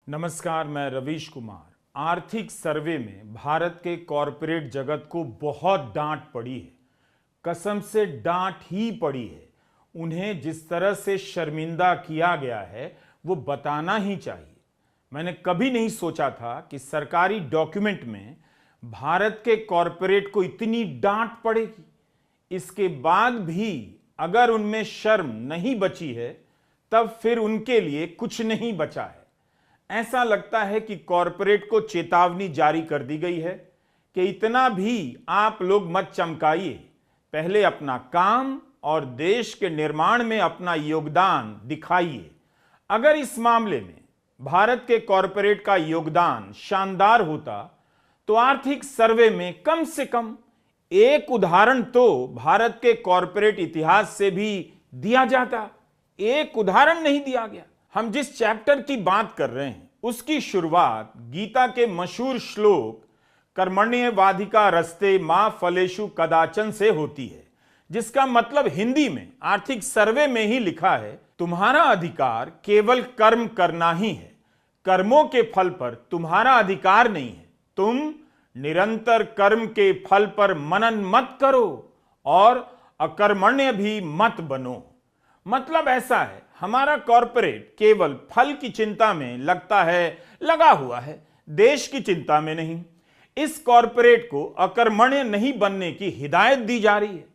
नमस्कार, मैं रवीश कुमार। आर्थिक सर्वे में भारत के कॉरपोरेट जगत को बहुत डांट पड़ी है, कसम से डांट ही पड़ी है। उन्हें जिस तरह से शर्मिंदा किया गया है वो बताना ही चाहिए। मैंने कभी नहीं सोचा था कि सरकारी डॉक्यूमेंट में भारत के कॉरपोरेट को इतनी डांट पड़ेगी। इसके बाद भी अगर उनमें शर्म नहीं बची है तब फिर उनके लिए कुछ नहीं बचा है। ऐसा लगता है कि कॉरपोरेट को चेतावनी जारी कर दी गई है कि इतना भी आप लोग मत चमकाइए, पहले अपना काम और देश के निर्माण में अपना योगदान दिखाइए। अगर इस मामले में भारत के कॉरपोरेट का योगदान शानदार होता तो आर्थिक सर्वे में कम से कम एक उदाहरण तो भारत के कॉरपोरेट इतिहास से भी दिया जाता। एक उदाहरण नहीं दिया गया। हम जिस चैप्टर की बात कर रहे हैं उसकी शुरुआत गीता के मशहूर श्लोक कर्मण्येवाधिकार रस्ते मा फलेषु कदाचन से होती है, जिसका मतलब हिंदी में आर्थिक सर्वे में ही लिखा है, तुम्हारा अधिकार केवल कर्म करना ही है, कर्मों के फल पर तुम्हारा अधिकार नहीं है। तुम निरंतर कर्म के फल पर मनन मत करो और अकर्मण्य भी मत बनो। मतलब ऐसा है, हमारा कॉरपोरेट केवल फल की चिंता में लगा हुआ है, देश की चिंता में नहीं। इस कॉरपोरेट को अकर्मण्य नहीं बनने की हिदायत दी जा रही है।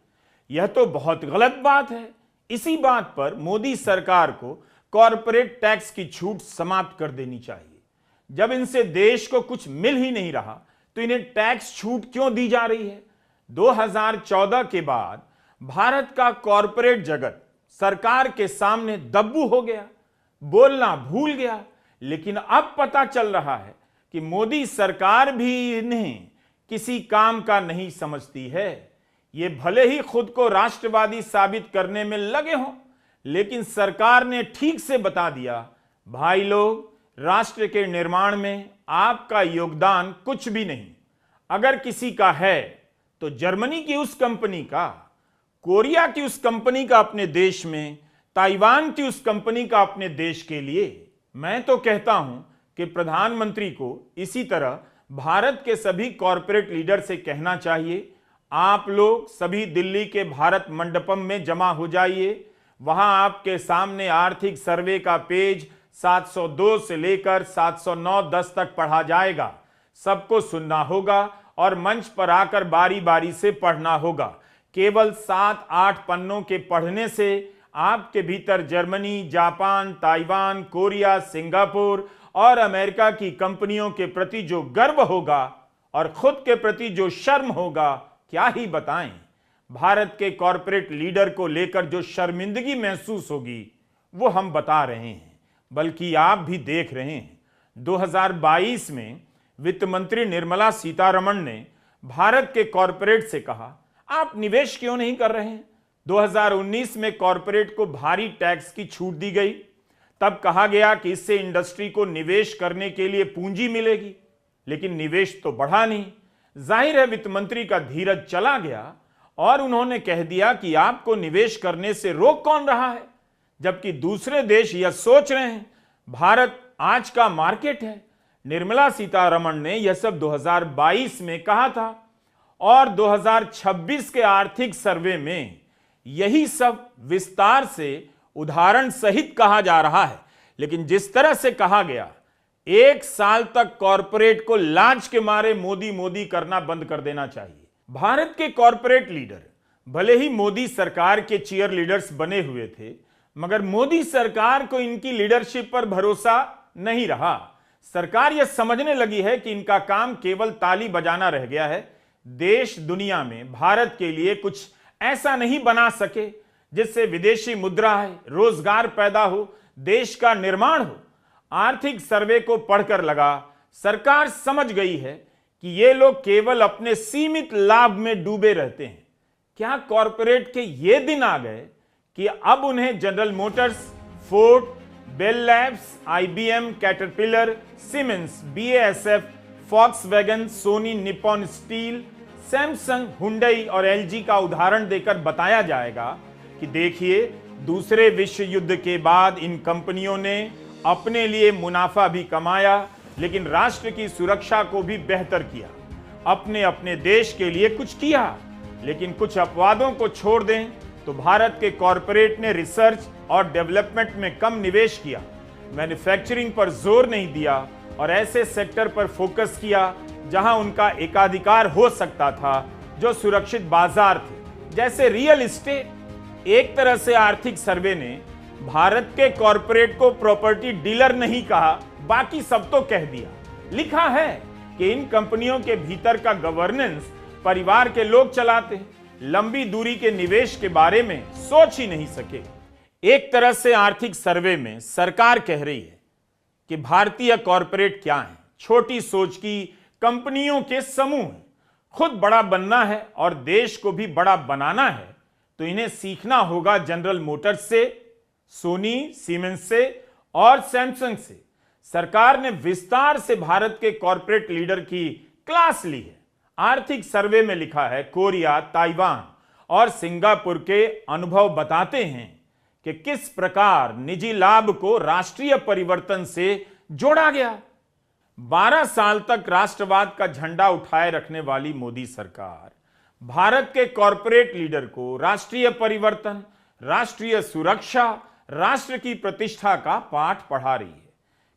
यह तो बहुत गलत बात है। इसी बात पर मोदी सरकार को कॉरपोरेट टैक्स की छूट समाप्त कर देनी चाहिए। जब इनसे देश को कुछ मिल ही नहीं रहा तो इन्हें टैक्स छूट क्यों दी जा रही है? 2014 के बाद भारत का कॉरपोरेट जगत सरकार के सामने दब्बू हो गया, बोलना भूल गया। लेकिन अब पता चल रहा है कि मोदी सरकार भी इन्हें किसी काम का नहीं समझती है। ये भले ही खुद को राष्ट्रवादी साबित करने में लगे हों, लेकिन सरकार ने ठीक से बता दिया, भाई लोग, राष्ट्र के निर्माण में आपका योगदान कुछ भी नहीं। अगर किसी का है तो जर्मनी की उस कंपनी का, कोरिया की उस कंपनी का अपने देश में, ताइवान की उस कंपनी का अपने देश के लिए। मैं तो कहता हूं कि प्रधानमंत्री को इसी तरह भारत के सभी कॉरपोरेट लीडर से कहना चाहिए, आप लोग सभी दिल्ली के भारत मंडपम में जमा हो जाइए। वहां आपके सामने आर्थिक सर्वे का पेज 702 से लेकर 709-10 तक पढ़ा जाएगा। सबको सुनना होगा और मंच पर आकर बारी बारी से पढ़ना होगा। केवल 7-8 पन्नों के पढ़ने से आपके भीतर Germany, Japan, Taiwan, Korea, Singapore और अमेरिका की कंपनियों के प्रति जो गर्व होगा और खुद के प्रति जो शर्म होगा, क्या ही बताएं। भारत के कॉरपोरेट लीडर को लेकर जो शर्मिंदगी महसूस होगी वो हम बता रहे हैं, बल्कि आप भी देख रहे हैं। 2022 में वित्त मंत्री निर्मला सीतारमण ने भारत के कॉरपोरेट से कहा, आप निवेश क्यों नहीं कर रहे हैं? 2019 में कॉरपोरेट को भारी टैक्स की छूट दी गई। तब कहा गया कि इससे इंडस्ट्री को निवेश करने के लिए पूंजी मिलेगी, लेकिन निवेश तो बढ़ा नहीं। जाहिर है वित्त मंत्री का धीरज चला गया और उन्होंने कह दिया कि आपको निवेश करने से रोक कौन रहा है, जबकि दूसरे देश यह सोच रहे हैं भारत आज का मार्केट है। निर्मला सीतारमण ने यह सब 2022 में कहा था और 2026 के आर्थिक सर्वे में यही सब विस्तार से उदाहरण सहित कहा जा रहा है। लेकिन जिस तरह से कहा गया, 1 साल तक कॉरपोरेट को लाज के मारे मोदी मोदी करना बंद कर देना चाहिए। भारत के कॉरपोरेट लीडर भले ही मोदी सरकार के चीयर लीडर्स बने हुए थे, मगर मोदी सरकार को इनकी लीडरशिप पर भरोसा नहीं रहा। सरकार यह समझने लगी है कि इनका काम केवल ताली बजाना रह गया है। देश दुनिया में भारत के लिए कुछ ऐसा नहीं बना सके जिससे विदेशी मुद्रा है, रोजगार पैदा हो, देश का निर्माण हो। आर्थिक सर्वे को पढ़कर लगा सरकार समझ गई है कि ये लोग केवल अपने सीमित लाभ में डूबे रहते हैं। क्या कॉरपोरेट के ये दिन आ गए कि अब उन्हें General Motors, Ford, Bell Labs, IBM, Caterpillar, Siemens, BASF, Volkswagen, Sony, Nippon Steel, Samsung, Hyundai और LG का उदाहरण देकर बताया जाएगा कि देखिए, दूसरे विश्व युद्ध के बाद इन कंपनियों ने अपने लिए मुनाफा भी कमाया, लेकिन राष्ट्र की सुरक्षा को भी बेहतर किया। अपने अपने देश के लिए कुछ किया, लेकिन कुछ अपवादों को छोड़ दें तो भारत के कॉरपोरेट ने रिसर्च और डेवलपमेंट में कम निवेश किया, मैन्युफैक्चरिंग पर जोर नहीं दिया और ऐसे सेक्टर पर फोकस किया जहां उनका एकाधिकार हो सकता था, जो सुरक्षित बाजार थे, जैसे रियल एस्टेट। एक तरह से आर्थिक सर्वे ने भारत के कॉरपोरेट को प्रॉपर्टी डीलर नहीं कहा, बाकी सब तो कह दिया। लिखा है कि इन कंपनियों के भीतर का गवर्नेंस परिवार के लोग चलाते हैं, लंबी दूरी के निवेश के बारे में सोच ही नहीं सके। एक तरह से आर्थिक सर्वे में सरकार कह रही है कि भारतीय कॉरपोरेट क्या है, छोटी सोच की कंपनियों के समूह हैं। खुद बड़ा बनना है और देश को भी बड़ा बनाना है तो इन्हें सीखना होगा जनरल मोटर्स से, सोनी, सीमेंस से और सैमसंग से। सरकार ने विस्तार से भारत के कॉरपोरेट लीडर की क्लास ली है। आर्थिक सर्वे में लिखा है कोरिया, ताइवान और सिंगापुर के अनुभव बताते हैं कि किस प्रकार निजी लाभ को राष्ट्रीय परिवर्तन से जोड़ा गया। 12 साल तक राष्ट्रवाद का झंडा उठाए रखने वाली मोदी सरकार भारत के कॉरपोरेट लीडर को राष्ट्रीय परिवर्तन, राष्ट्रीय सुरक्षा, राष्ट्र की प्रतिष्ठा का पाठ पढ़ा रही है।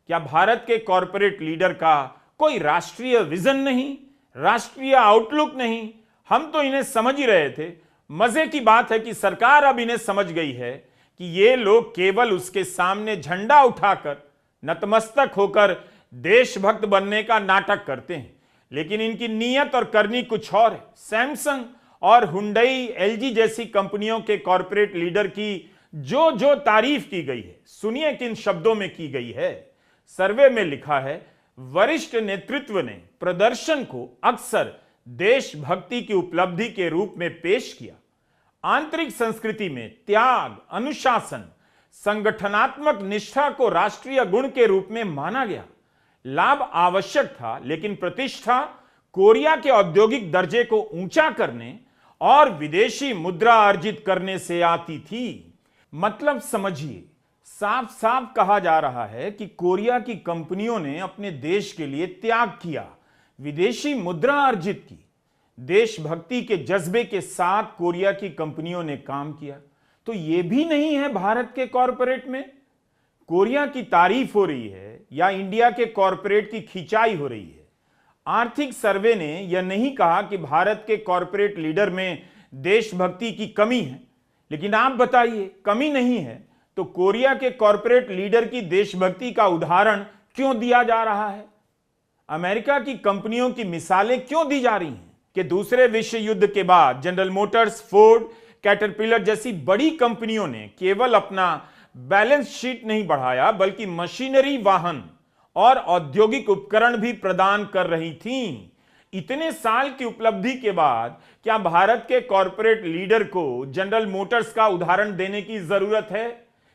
क्या भारत के कॉरपोरेट लीडर का कोई राष्ट्रीय विजन नहीं, राष्ट्रीय आउटलुक नहीं? हम तो इन्हें समझ ही रहे थे। मजे की बात है कि सरकार अब इन्हें समझ गई है कि ये लोग केवल उसके सामने झंडा उठाकर नतमस्तक होकर देशभक्त बनने का नाटक करते हैं, लेकिन इनकी नीयत और करनी कुछ और है। सैमसंग और हुंडई, एलजी जैसी कंपनियों के कॉरपोरेट लीडर की जो जो तारीफ की गई है, सुनिए किन शब्दों में की गई है। सर्वे में लिखा है, वरिष्ठ नेतृत्व ने प्रदर्शन को अक्सर देशभक्ति की उपलब्धि के रूप में पेश किया। आंतरिक संस्कृति में त्याग, अनुशासन, संगठनात्मक निष्ठा को राष्ट्रीय गुण के रूप में माना गया। लाभ आवश्यक था, लेकिन प्रतिष्ठा कोरिया के औद्योगिक दर्जे को ऊंचा करने और विदेशी मुद्रा अर्जित करने से आती थी। मतलब समझिए, साफ साफ कहा जा रहा है कि कोरिया की कंपनियों ने अपने देश के लिए त्याग किया, विदेशी मुद्रा अर्जित की। देशभक्ति के जज्बे के साथ कोरिया की कंपनियों ने काम किया। तो यह भी नहीं है भारत के कॉरपोरेट में कोरिया की तारीफ हो रही है या इंडिया के कॉरपोरेट की खिंचाई हो रही है। आर्थिक सर्वे ने यह नहीं कहा कि भारत के कॉरपोरेट लीडर में देशभक्ति की कमी है, लेकिन आप बताइए, कमी नहीं है तो कोरिया के कॉरपोरेट लीडर की देशभक्ति का उदाहरण क्यों दिया जा रहा है? अमेरिका की कंपनियों की मिसालें क्यों दी जा रही हैं कि दूसरे विश्व युद्ध के बाद जनरल मोटर्स, फोर्ड, कैटरपिलर जैसी बड़ी कंपनियों ने केवल अपना बैलेंस शीट नहीं बढ़ाया, बल्कि मशीनरी, वाहन और औद्योगिक उपकरण भी प्रदान कर रही थीं। इतने साल की उपलब्धि के बाद क्या भारत के कॉरपोरेट लीडर को जनरल मोटर्स का उदाहरण देने की जरूरत है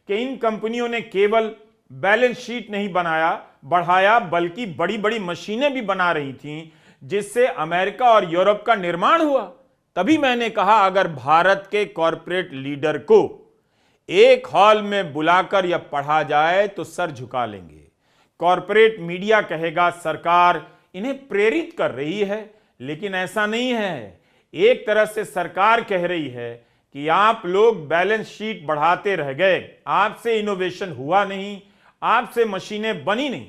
कि इन कंपनियों ने केवल बैलेंस शीट नहीं बढ़ाया, बल्कि बड़ी बड़ी मशीनें भी बना रही थीं, जिससे अमेरिका और यूरोप का निर्माण हुआ? तभी मैंने कहा, अगर भारत के कॉरपोरेट लीडर को एक हॉल में बुलाकर यह पढ़ा जाए तो सर झुका लेंगे। कॉरपोरेट मीडिया कहेगा सरकार इन्हें प्रेरित कर रही है, लेकिन ऐसा नहीं है। एक तरह से सरकार कह रही है कि आप लोग बैलेंस शीट बढ़ाते रह गए, आपसे इनोवेशन हुआ नहीं, आपसे मशीनें बनी नहीं।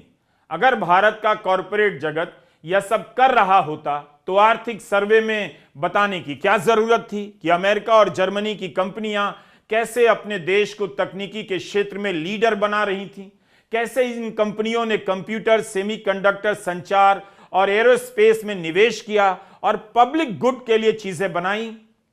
अगर भारत का कॉरपोरेट जगत यह सब कर रहा होता तो आर्थिक सर्वे में बताने की क्या जरूरत थी कि अमेरिका और जर्मनी की कंपनियां कैसे अपने देश को तकनीकी के क्षेत्र में लीडर बना रही थीं, कैसे इन कंपनियों ने कंप्यूटर, सेमीकंडक्टर, संचार और एरोस्पेस में निवेश किया और पब्लिक गुड के लिए चीजें बनाई।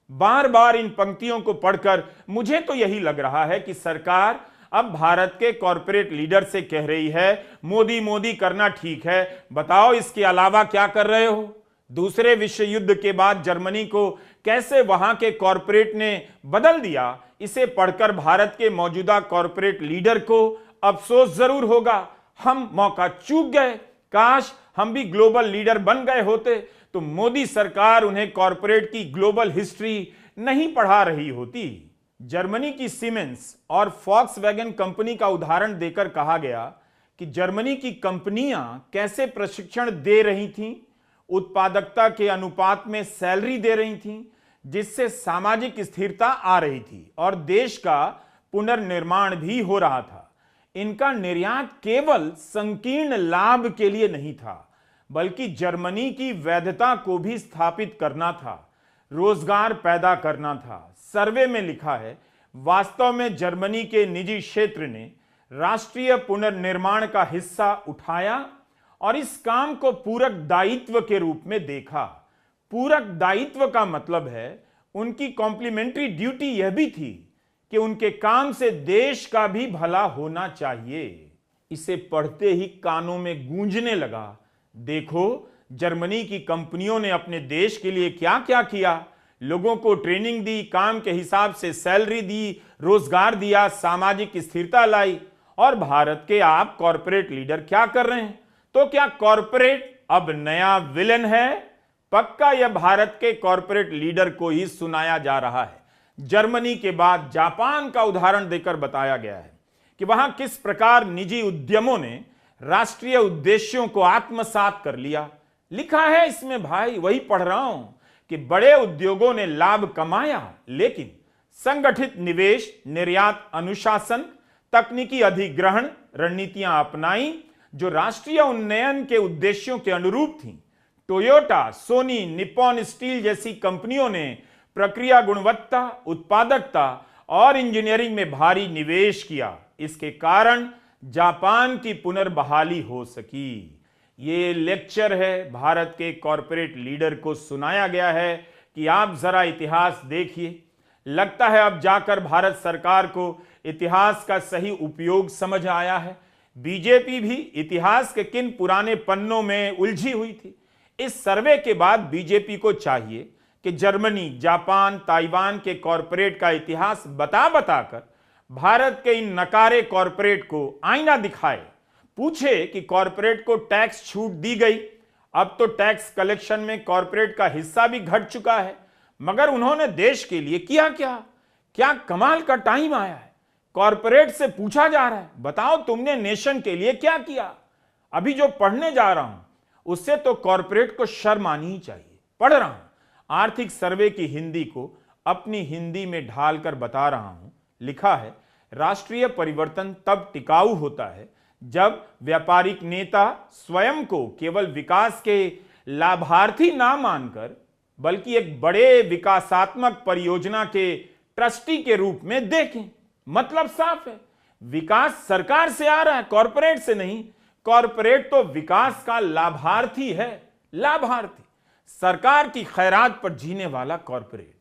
बार बार इन पंक्तियों को पढ़कर मुझे तो यही लग रहा है कि सरकार अब भारत के कॉरपोरेट लीडर से कह रही है, मोदी मोदी करना ठीक है, बताओ इसके अलावा क्या कर रहे हो? दूसरे विश्व युद्ध के बाद जर्मनी को कैसे वहां के कॉरपोरेट ने बदल दिया, इसे पढ़कर भारत के मौजूदा कॉरपोरेट लीडर को अफसोस जरूर होगा। हम मौका चूक गए, काश हम भी ग्लोबल लीडर बन गए होते तो मोदी सरकार उन्हें कॉरपोरेट की ग्लोबल हिस्ट्री नहीं पढ़ा रही होती। जर्मनी की सीमेंस और फॉक्सवैगन कंपनी का उदाहरण देकर कहा गया कि जर्मनी की कंपनियां कैसे प्रशिक्षण दे रही थीं, उत्पादकता के अनुपात में सैलरी दे रही थीं, जिससे सामाजिक स्थिरता आ रही थी और देश का पुनर्निर्माण भी हो रहा था। इनका निर्यात केवल संकीर्ण लाभ के लिए नहीं था, बल्कि जर्मनी की वैधता को भी स्थापित करना था, रोजगार पैदा करना था। सर्वे में लिखा है, वास्तव में जर्मनी के निजी क्षेत्र ने राष्ट्रीय पुनर्निर्माण का हिस्सा उठाया और इस काम को पूरक दायित्व के रूप में देखा। पूरक दायित्व का मतलब है उनकी कॉम्प्लीमेंट्री ड्यूटी यह भी थी कि उनके काम से देश का भी भला होना चाहिए। इसे पढ़ते ही कानों में गूंजने लगा, देखो जर्मनी की कंपनियों ने अपने देश के लिए क्या क्या किया। लोगों को ट्रेनिंग दी, काम के हिसाब से सैलरी दी, रोजगार दिया, सामाजिक स्थिरता लाई। और भारत के आप कॉरपोरेट लीडर क्या कर रहे हैं? तो क्या कॉरपोरेट अब नया विलेन है? पक्का यह भारत के कॉरपोरेट लीडर को ही सुनाया जा रहा है। जर्मनी के बाद जापान का उदाहरण देकर बताया गया है कि वहां किस प्रकार निजी उद्यमों ने राष्ट्रीय उद्देश्यों को आत्मसात कर लिया। लिखा है इसमें, भाई वही पढ़ रहा हूं कि बड़े उद्योगों ने लाभ कमाया, लेकिन संगठित निवेश, निर्यात अनुशासन, तकनीकी अधिग्रहण रणनीतियां अपनाई जो राष्ट्रीय उन्नयन के उद्देश्यों के अनुरूप थीं। टोयोटा, सोनी, निप्पॉन स्टील जैसी कंपनियों ने प्रक्रिया गुणवत्ता, उत्पादकता और इंजीनियरिंग में भारी निवेश किया। इसके कारण जापान की पुनर्बहाली हो सकी। ये लेक्चर है भारत के कॉरपोरेट लीडर को सुनाया गया है कि आप जरा इतिहास देखिए। लगता है अब जाकर भारत सरकार को इतिहास का सही उपयोग समझ आया है। बीजेपी भी इतिहास के किन पुराने पन्नों में उलझी हुई थी। इस सर्वे के बाद बीजेपी को चाहिए कि जर्मनी, जापान, ताइवान के कॉरपोरेट का इतिहास बता बताकर भारत के इन नकारे कॉरपोरेट को आईना दिखाए। पूछे कि कॉरपोरेट को टैक्स छूट दी गई, अब तो टैक्स कलेक्शन में कॉरपोरेट का हिस्सा भी घट चुका है, मगर उन्होंने देश के लिए किया क्या? क्या कमाल का टाइम आया है। कॉरपोरेट से पूछा जा रहा है, बताओ तुमने नेशन के लिए क्या किया? अभी जो पढ़ने जा रहा हूं उससे तो कॉरपोरेट को शर्म आनी ही चाहिए। पढ़ रहा हूं, आर्थिक सर्वे की हिंदी को अपनी हिंदी में ढालकर बता रहा हूं। लिखा है, राष्ट्रीय परिवर्तन तब टिकाऊ होता है जब व्यापारिक नेता स्वयं को केवल विकास के लाभार्थी ना मानकर बल्कि एक बड़े विकासात्मक परियोजना के ट्रस्टी के रूप में देखें। मतलब साफ है, विकास सरकार से आ रहा है, कॉरपोरेट से नहीं। कॉरपोरेट तो विकास का लाभार्थी है, लाभार्थी, सरकार की खैरात पर जीने वाला कॉरपोरेट।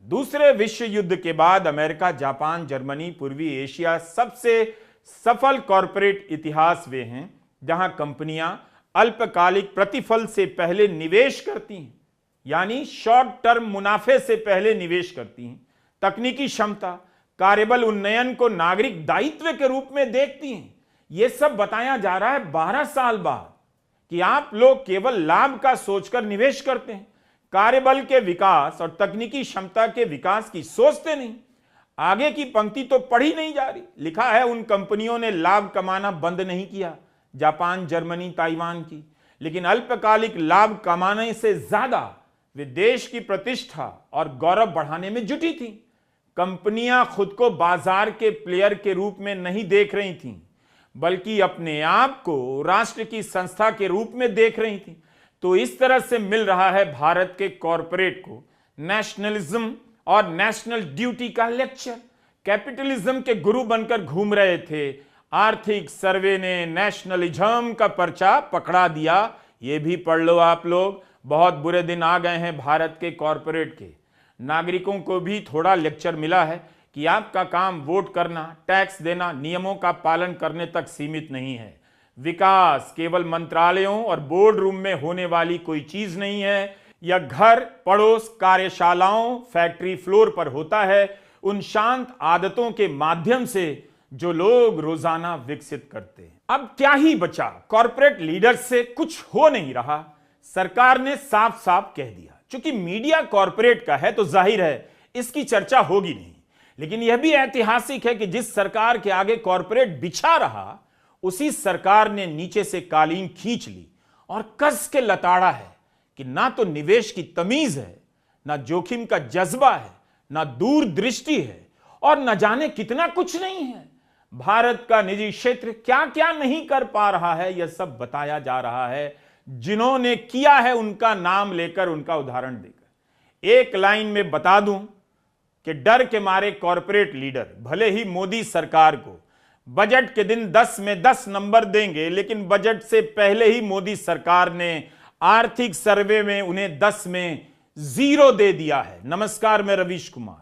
दूसरे विश्व युद्ध के बाद अमेरिका, जापान, जर्मनी, पूर्वी एशिया सबसे सफल कॉरपोरेट इतिहास वे हैं जहां कंपनियां अल्पकालिक प्रतिफल से पहले निवेश करती हैं, यानी शॉर्ट टर्म मुनाफे से पहले निवेश करती हैं। तकनीकी क्षमता, कार्यबल उन्नयन को नागरिक दायित्व के रूप में देखती हैं। यह सब बताया जा रहा है 12 साल बाद कि आप लोग केवल लाभ का सोचकर निवेश करते हैं, कार्यबल के विकास और तकनीकी क्षमता के विकास की सोचते नहीं। आगे की पंक्ति तो पढ़ी नहीं जा रही। लिखा है, उन कंपनियों ने लाभ कमाना बंद नहीं किया, जापान, जर्मनी, ताइवान की, लेकिन अल्पकालिक लाभ कमाने से ज्यादा वे देश की प्रतिष्ठा और गौरव बढ़ाने में जुटी थी। कंपनियां खुद को बाजार के प्लेयर के रूप में नहीं देख रही थीं, बल्कि अपने आप को राष्ट्र की संस्था के रूप में देख रही थीं। तो इस तरह से मिल रहा है भारत के कॉरपोरेट को नेशनलिज्म और नेशनल ड्यूटी का लेक्चर। कैपिटलिज्म के गुरु बनकर घूम रहे थे, आर्थिक सर्वे ने नेशनलिज्म का पर्चा पकड़ा दिया। ये भी पढ़ लो आप लोग, बहुत बुरे दिन आ गए हैं भारत के कॉरपोरेट के। नागरिकों को भी थोड़ा लेक्चर मिला है कि आपका काम वोट करना, टैक्स देना, नियमों का पालन करने तक सीमित नहीं है। विकास केवल मंत्रालयों और बोर्ड रूम में होने वाली कोई चीज नहीं है, या घर, पड़ोस, कार्यशालाओं, फैक्ट्री फ्लोर पर होता है, उन शांत आदतों के माध्यम से जो लोग रोजाना विकसित करते हैं। अब क्या ही बचा, कॉरपोरेट लीडर से कुछ हो नहीं रहा। सरकार ने साफ साफ कह दिया, क्योंकि मीडिया कॉरपोरेट का है तो जाहिर है इसकी चर्चा होगी नहीं। लेकिन यह भी ऐतिहासिक है कि जिस सरकार के आगे कॉरपोरेट बिछा रहा, उसी सरकार ने नीचे से कालीन खींच ली और कस के लताड़ा है कि ना तो निवेश की तमीज है, ना जोखिम का जज्बा है, ना दूरदृष्टि है और न जाने कितना कुछ नहीं है। भारत का निजी क्षेत्र क्या क्या नहीं कर पा रहा है, यह सब बताया जा रहा है। जिन्होंने किया है उनका नाम लेकर, उनका उदाहरण देकर एक लाइन में बता दूं कि डर के मारे कॉरपोरेट लीडर भले ही मोदी सरकार को बजट के दिन 10 में 10 नंबर देंगे, लेकिन बजट से पहले ही मोदी सरकार ने आर्थिक सर्वे में उन्हें 10 में 0 दे दिया है। नमस्कार, मैं रवीश कुमार।